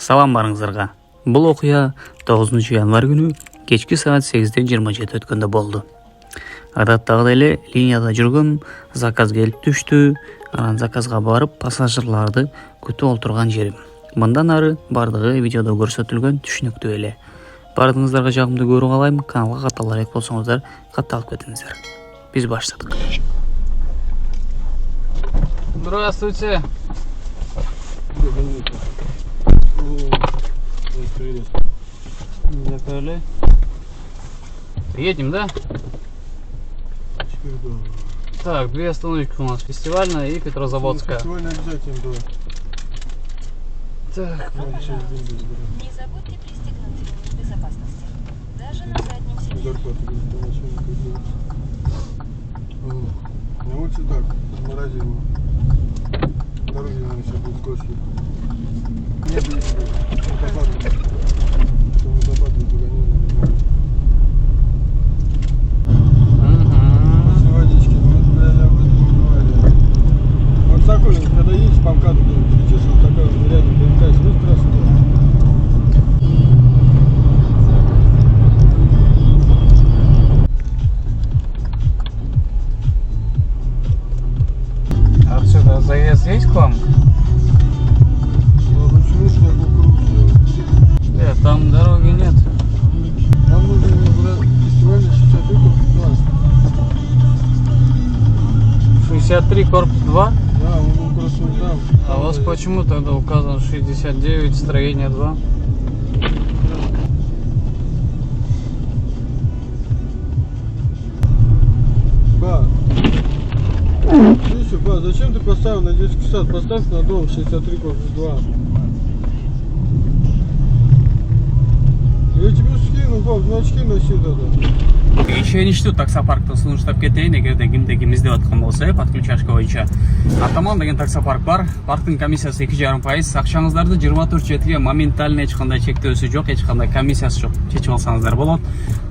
Салам барыңыздарга. Бұл окуя 9 январь күнү кечки саат 8:27 өткөндө болду. Адаттагыдай эле линияда жүргөм, заказ келип түштү. Анан заказга барып пассажирларды күтүп отурган жерим. Мындан ары бардыгы видеодо көрсөтүлгөн түшүнүктүү эле. Бардыгыңыздарга жагымдуу көрүү каалайм. Каналга каттала элек болсоңуздар, катталып кетиңиздер. Биз баштадык. Здравствуйте. Закрыли. Едем, да? Так, две остановочки у нас: Фестивальная и Петрозаводская. Фестивальная обязательно, да. Так, Не забудьте пристегнуть ремень безопасности. Даже на заднем сиденье. На улице так, заморозило. Дороги наверное, сейчас будут скользкие. Нет, водопады погонили. После водички, ну, наверное, об этом не говорили. Вот такой, когда едешь по МКАДу, где-нибудь, честно, такой рядом ДНК, ну, здравствуйте. отсюда заезд есть к вам? Ну, почему ж такой круг сделать? Нет, там дороги нет. Нам нужно фестивальный 63 корпус 2. 63 корпус 2? Да, он был просто вот там. А у вас почему тогда указано 69, строение 2? Ба. Слушай, ба, зачем ты поставил на детский сад? Поставь на дом 63 корпус 2. Я тебе скину, пап, значки носи тогда. Ишеничтүү таксопарктын сунуштап кетейин, эгерде кимде ким издеп аткан болсо, подключашка боюнча. Атаман деген таксопарк бар. Парктын комиссиясы 2,5%. Акчаңыздарды 24/7 моментально эч кандай чектөөсү жок, эч кандай комиссиясы жок. Чечип алсаңыздар болот.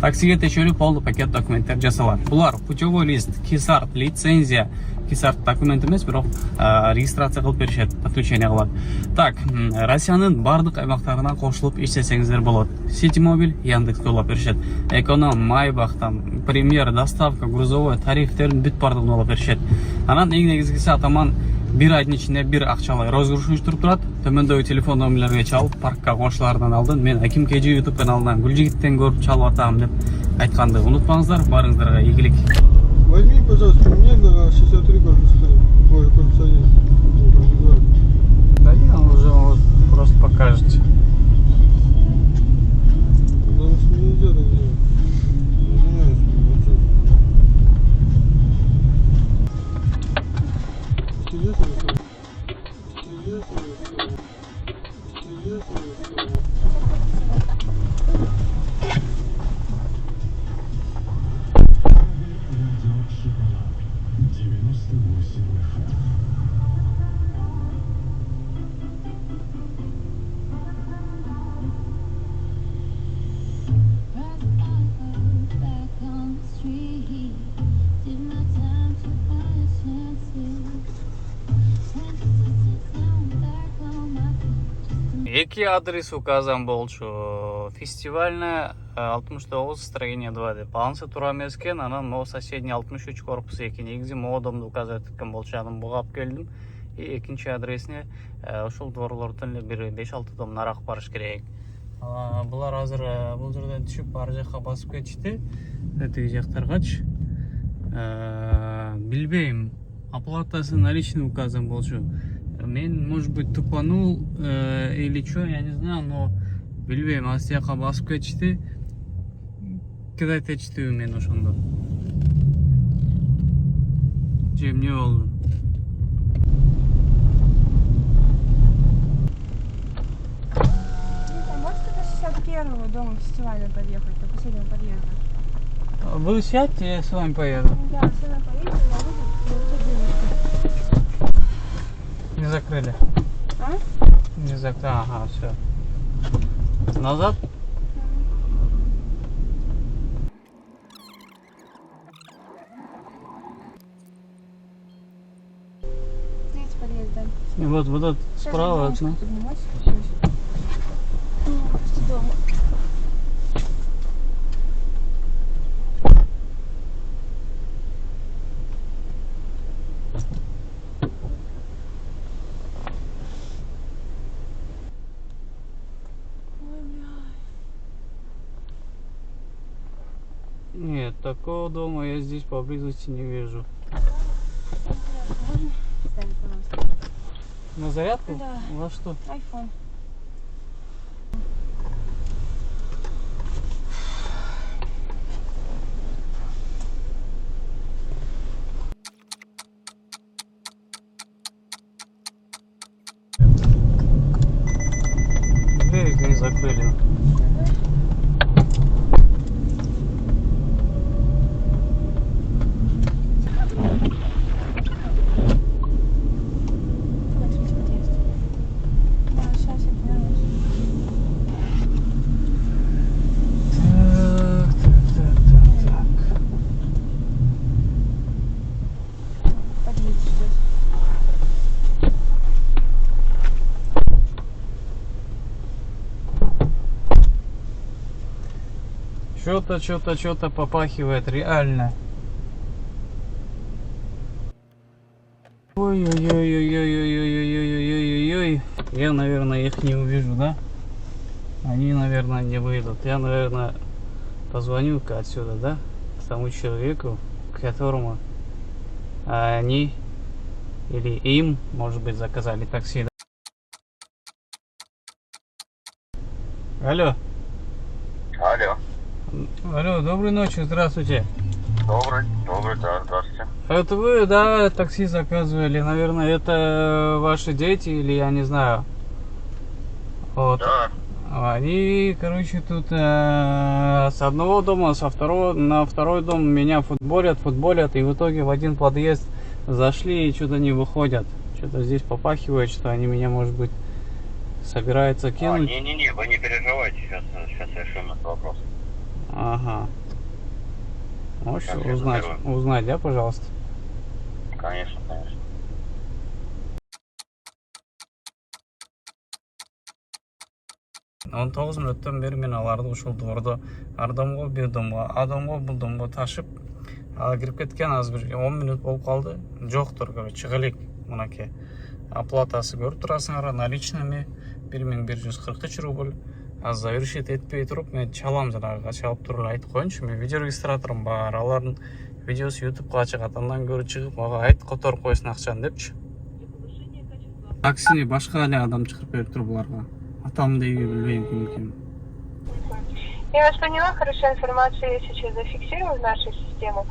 Таксиге текшерүү полный пакет документтер жасалат. Булар путевой лист, кисарт, лицензия. Кисарт документ эмес, бирок регистрация кылып беришет, подключение кылат. Так, Россиянын бардык аймактарынан кошулуп иштесеңиздер болот. Ситимобиль, Яндекс тоолоп беришет. Эконом, Майбах, там, премьер, доставка, грузовой, тарифтерин бүт бардыгын алып беришет. Анан эң негизгиси атаман бир айдын ичинде бир акчалай розыгрыш уюштуруп турат. Төмөндөгү телефон номерлерге чалып, паркка кошулардан алдын мен Аким Кежи YouTube каналынан Гүлжигиттен көрүп чалып атам деп айтканды унутпаңыздар. Барыңыздарга ийгилик. Возьми, пожалуйста, мне на 63 корпус 3. Ой, корпус 1. Да не, он уже вот просто покажете. Потому что нельзя так делать. Извиняюсь, ничего. Интересно, Эки адрес указан болчу. Фестивальная 69, строение 2 деп. Анысы туура эмес экен. Анан могу соседний 63 корпус 2. Негизи могу домду указывать эткен болчу. Анан буга алып келдим. И экинчи адресине ушул доорлордон эле бир 5-6 дом нарак барыш керек. Булар азыр бул жерден түшүп ар жакка басып кетишти. Тиги жактаргачы. Билбейм. Оплатасы наличный указан болчу. Мен, может быть, тупанул или что, я не знаю, но билбейм, ал жака басып кетишти. Кидайт этиштиби мен ошондо. Же эмне болду? Можете до 61-го дома фестивальный подъехать, до последнего подъезда? Вы сядьте, я с вами поеду. Да, с вами поедете, я выйду денежку. Не закрыли. А? Не закрыли. Ага, все. Назад? Третий подъезд, да. Вот этот справа окно. Нет, такого дома я здесь поблизости не вижу. Можно ставить, пожалуйста? На зарядку? Да. Во что? Айфон. Дверь не закрыли. Да, сейчас я вернусь. Так. Подъедешь здесь. Что-то попахивает реально. Ой-ой-ой-ой-ой-ой-ой-ой-ой-ой-ой-ой. Я, наверное, их не увижу, да? Они, наверное, не выйдут. Я, наверное, позвоню-ка отсюда, да? К тому человеку, к которому они или им, может быть, заказали такси. Алло. Алло. Алло, доброй ночи, здравствуйте. Добрый, да, здравствуйте. Это вы, да, такси заказывали? Наверное, это ваши дети или я не знаю. Вот. Да, Они, короче, тут с одного дома, на второй дом меня футболят, и в итоге в один подъезд зашли и что-то не выходят. Что-то здесь попахивает, что они меня, может быть, собираются кинуть. не, вы не переживайте, сейчас решим этот вопрос. Ага. Можешь Сейчас я заберу. узнать, да, пожалуйста? Конечно. Он 9 минуттан бері мен аларды ушул двордо ардамго бир домго адамго бул домго ташып кирип кеткен. Азыр бир 10 минут болуп калды. Жоктур, короче, чыгылык мынакей. Оплатасы көрүп турасыңар, наличными 1143 рубль. Аз завершить этпей туруп мен чалам, жанагы чалып туруп айтып коеюнчу. Мен видео регистраторум бар, алардын видеосу YouTubeга чыгат. Андан көрүп чыгып мага айт которуп койсун акчаны депчи. Таксини башка эле адам чыгарып берип тур буларга. Атам дейби билбейм ким экен. Я вас поняла, хорошая информация я сейчас зафиксирую в нашу систему.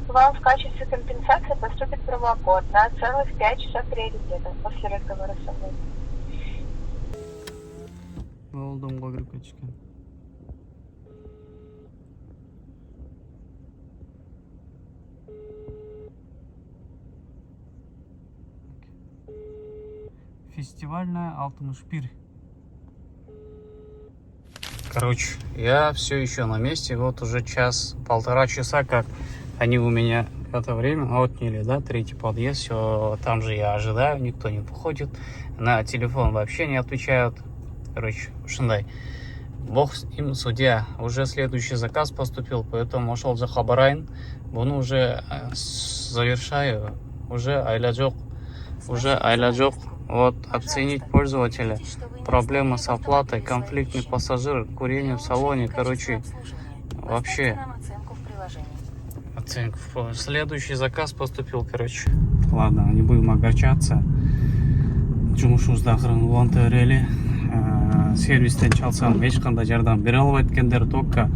Вам в качестве компенсации поступит промокод на целых 5 часов приоритета после разговора со мной. Ол домго кирип кетишкен. Фестивальная 61. Короче, я все еще на месте. Вот уже полтора часа, как они у меня это время отняли, да, третий подъезд. Все, там же я ожидаю, никто не выходит. На телефон вообще не отвечают. Короче, шындай. Бог им судья. Уже следующий заказ поступил, поэтому ошол жака барайын. Буну уже завершаю. Уже айла жок. Вот, оценить пользователя. Проблема с оплатой, конфликтный пассажир, курение в салоне. Короче, вообще оценку. Следующий заказ поступил, короче. Ладно, не будем огорчаться. Жумушубузда акырын уланта берели. Сервистен чалсам эч кандай жардам бере албайт экендер. Только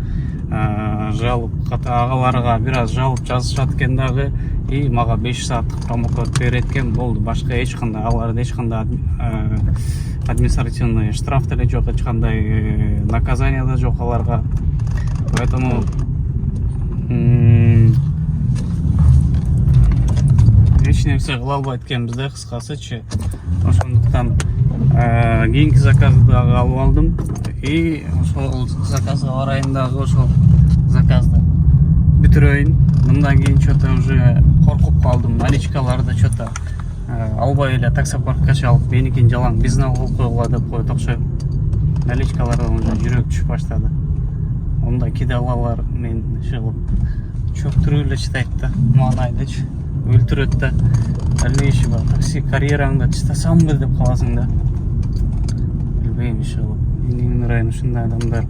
жалып агаларга бир аз жалып жазышат экен дагы. И мага 5 сааттык промокод берет экен. Болду. Башка эч кандай аларда эч кандай административный штраф деле жок, эч кандай наказание да жок аларга. Поэтому эч нерсе кыла албайт экенбиз да, кыскасычы. Ошондуктан кийинки заказды дагы алып алдым. И ошол заказга барайын дагы, ошол заказды бүтүрөйүн. Мындан кийин что-то уже коркуп калдым. Наличкаларды что-то албай эле таксопаркка чалып, меникин жалаң бизнес кылып койгула деп койот окшойм. Наличкалардан уже жүрөк түшүп баштады. Онда киде алалар мен чыгып чөктүрүп эле чытайт да, маанайдычы өлтүрөт да. Дальнейший бар такси карьераңды чытасамбы деп каласың да. Билбейм иши кылып. Менин ырайым ушундай адамдар